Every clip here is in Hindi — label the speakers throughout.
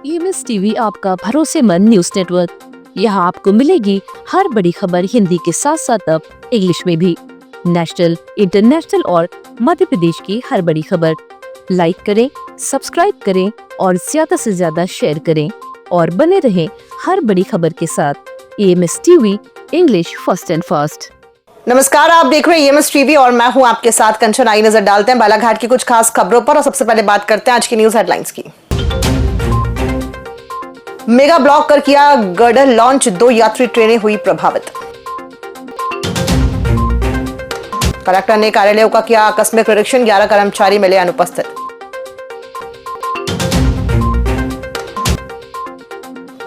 Speaker 1: EMS टीवी आपका भरोसेमंद न्यूज नेटवर्क। यहाँ आपको मिलेगी हर बड़ी खबर हिंदी के साथ साथ अब इंग्लिश में भी। नेशनल, इंटरनेशनल और मध्य प्रदेश की हर बड़ी खबर लाइक करें, सब्सक्राइब करें और ज्यादा से ज्यादा शेयर करें और बने रहें हर बड़ी खबर के साथ। EMS TV, English first and fast.
Speaker 2: नमस्कार, आप देख रहे हैं EMS टीवी और मैं हूं आपके साथ कंचन। आई नजर डालते हैं बालाघाट की कुछ खास खबरों पर और सबसे पहले बात करते हैं आज की न्यूज हेडलाइंस की। मेगा ब्लॉक कर किया गर्डर लॉन्च, 2 यात्री ट्रेनें हुई प्रभावित। कलेक्टर ने कार्यालयों का किया आकस्मिक निरीक्षण, 11 कर्मचारी मिले अनुपस्थित।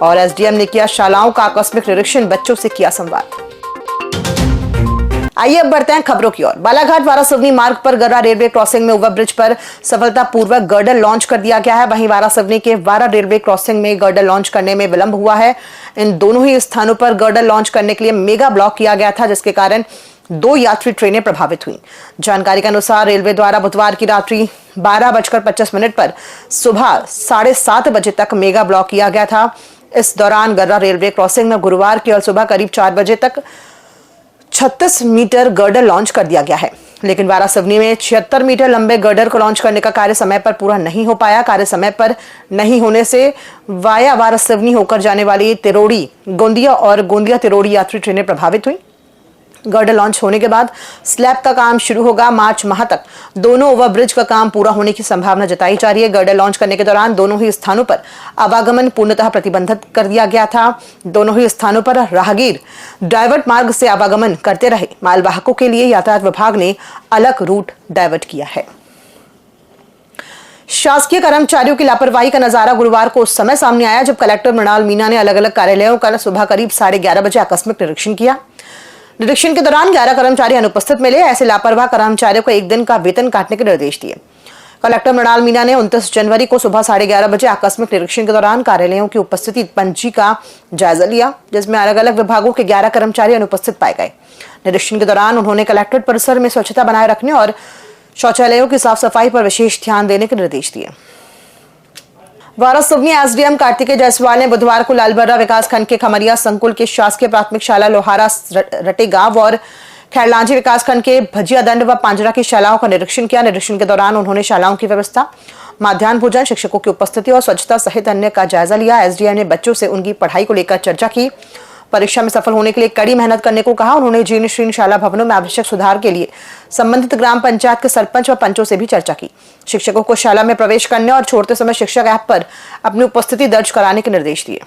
Speaker 2: और SDM ने किया शालाओं का आकस्मिक निरीक्षण, बच्चों से किया संवाद। आइए अब बढ़ते हैं खबरों की ओर। बालाघाट वारासिवनी मार्ग पर गर्रा रेलवे क्रॉसिंग में ओवरब्रिज पर सफलतापूर्वक गर्डर लॉन्च कर दिया गया है। वहीं वारासिवनी के वारा रेलवे क्रॉसिंग में गर्डर लॉन्च करने में विलंब हुआ है। इन दोनों ही स्थानों पर गर्डर लॉन्च करने के लिए मेगा ब्लॉक किया गया था, जिसके कारण 2 यात्री ट्रेनें प्रभावित हुई। जानकारी के अनुसार रेलवे द्वारा बुधवार की रात्रि 12:25 पर सुबह 7:30 बजे तक मेगा ब्लॉक किया गया था। इस दौरान गर्रा रेलवे क्रॉसिंग में गुरुवार की सुबह करीब 4 बजे तक 36 मीटर गर्डर लॉन्च कर दिया गया है, लेकिन वारासिवनी में 76 मीटर लंबे गर्डर को लॉन्च करने का कार्य समय पर पूरा नहीं हो पाया। कार्य समय पर नहीं होने से वाया वारासिवनी होकर जाने वाली तिरोड़ी, गोंदिया और गोंदिया तिरोड़ी यात्री ट्रेनें प्रभावित हुई। गर्डर लॉन्च होने के बाद स्लैब का काम शुरू होगा। मार्च माह तक दोनों ओवरब्रिज का काम पूरा होने की संभावना जताई जा रही है। गर्डर लॉन्च करने के दौरान दोनों ही स्थानों पर आवागमन पूर्णतः प्रतिबंधित कर दिया गया था। दोनों ही स्थानों पर राहगीर डाइवर्ट मार्ग से आवागमन करते रहे। मालवाहकों के लिए यातायात विभाग ने अलग रूट डाइवर्ट किया है। शासकीय कर्मचारियों की लापरवाही का नजारा गुरुवार को उस समय सामने आया जब कलेक्टर मृणाल मीणा ने अलग अलग कार्यालयों का सुबह करीब 11:30 बजे आकस्मिक निरीक्षण किया। निरीक्षण के दौरान 11 कर्मचारी अनुपस्थित मिले। ऐसे लापरवाह कर्मचारियों को 1 दिन का वेतन काटने के निर्देश दिए। कलेक्टर मृणाल मीणा ने 29 जनवरी को सुबह 11:30 बजे आकस्मिक निरीक्षण के दौरान कार्यालयों की उपस्थिति पंजी का जायजा लिया, जिसमें अलग अलग विभागों के 11 कर्मचारी अनुपस्थित पाए गए। निरीक्षण के दौरान उन्होंने कलेक्ट्रेट परिसर में स्वच्छता बनाए रखने और शौचालयों की साफ सफाई पर विशेष ध्यान देने के निर्देश दिए। वारासिवनी SDM कार्तिकेय जायसवाल ने बुधवार को लालबर्रा विकासखंड के खमरिया संकुल के शासकीय प्राथमिक शाला लोहारा रटे गांव और खैरलांजी विकासखंड के भजिया दंड व पांजरा की शालाओं का निरीक्षण किया। निरीक्षण के दौरान उन्होंने शालाओं की व्यवस्था, मध्याह्न भोजन, शिक्षकों की उपस्थिति और स्वच्छता सहित अन्य का जायजा लिया। SDM ने बच्चों से उनकी पढ़ाई को लेकर चर्चा की। परीक्षा में सफल होने के लिए कड़ी मेहनत करने को कहा। उन्होंने जीर्ण शीर्ण शाला भवनों में आवश्यक सुधार के लिए संबंधित ग्राम पंचायत के सरपंच व पंचों से भी चर्चा की। शिक्षकों को शाला में प्रवेश करने और छोड़ते समय शिक्षक ऐप पर अपनी उपस्थिति दर्ज कराने के निर्देश दिए।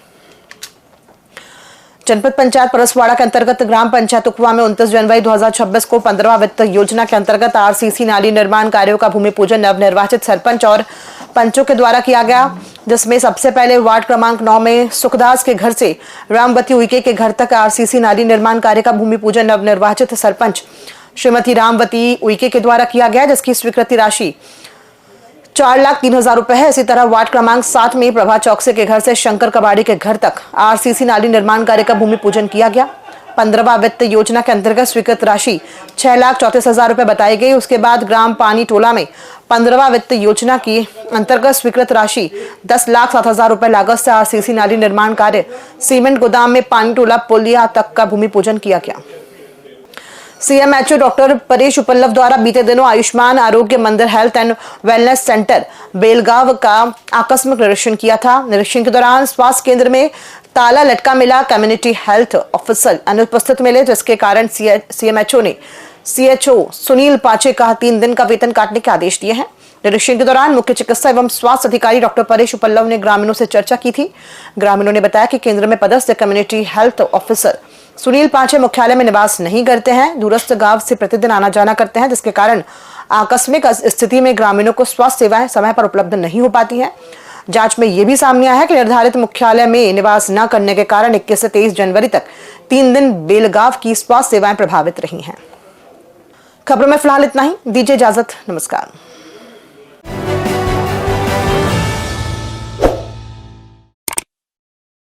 Speaker 2: जनपद पंचायत परसवाड़ा के अंतर्गत ग्राम पंचायत उकवा में 29 जनवरी 2026 को 15वां वित्त योजना के अंतर्गत RCC नाली निर्माण कार्यों का भूमि पूजन नवनिर्वाचित सरपंच और पंचों के द्वारा किया गया, जिसमें सबसे पहले वार्ड क्रमांक 9 में सुखदास के घर से रामवती उइके के घर तक RCC नाली निर्माण कार्य का भूमि पूजन नवनिर्वाचित सरपंच श्रीमती रामवती उइके के द्वारा किया गया, जिसकी स्वीकृति राशि 4,03,000 रुपए है। इसी तरह वार्ड क्रमांक 7 में प्रभा चौकसे के घर से शंकर कबाड़ी के घर तक RCC नाली निर्माण कार्य का भूमि पूजन किया गया। 15वां वित्त योजना के अंतर्गत स्वीकृत राशि 6,34,000 रुपए बताई गई। उसके बाद ग्राम पानी टोला में 15वां वित्त योजना की अंतर्गत स्वीकृत राशि 10,07,000 रुपए लागत से RCC नाली निर्माण कार्य सीमेंट गोदाम में पानी टोला पुलिया तक का भूमि पूजन किया गया। CMHO डॉक्टर परेश उपल्लव द्वारा बीते दिनों आयुष्मान आरोग्य मंदिर health and wellness centre Belgaum का आकस्मिक निरीक्षण किया था। निरीक्षण के दौरान स्वास्थ्य केंद्र में ताला लटका मिला। कम्युनिटी हेल्थ ऑफिसर अनुपस्थित मिले, जिसके कारण CMHO ने CHO सुनील पाचे का 3 दिन का वेतन काटने के आदेश दिए हैं। निरीक्षण के दौरान मुख्य चिकित्सा एवं स्वास्थ्य अधिकारी डॉक्टर परेश उपल्लव ने ग्रामीणों से चर्चा की थी। ग्रामीणों ने बताया कि केंद्र में पदस्थ कम्युनिटी हेल्थ ऑफिसर सुनील पांचे मुख्यालय में निवास नहीं करते हैं, दूरस्थ गांव से प्रतिदिन आना जाना करते हैं, जिसके कारण आकस्मिक स्थिति में ग्रामीणों को स्वास्थ्य सेवाएं समय पर उपलब्ध नहीं हो पाती हैं। जांच में यह भी सामने आया है कि निर्धारित मुख्यालय में निवास न करने के कारण 21 से 23 जनवरी तक 3 दिन बेलगांव की स्वास्थ्य सेवाएं प्रभावित रही हैं। खबरों में फिलहाल इतना ही। दीजिए इजाजत, नमस्कार।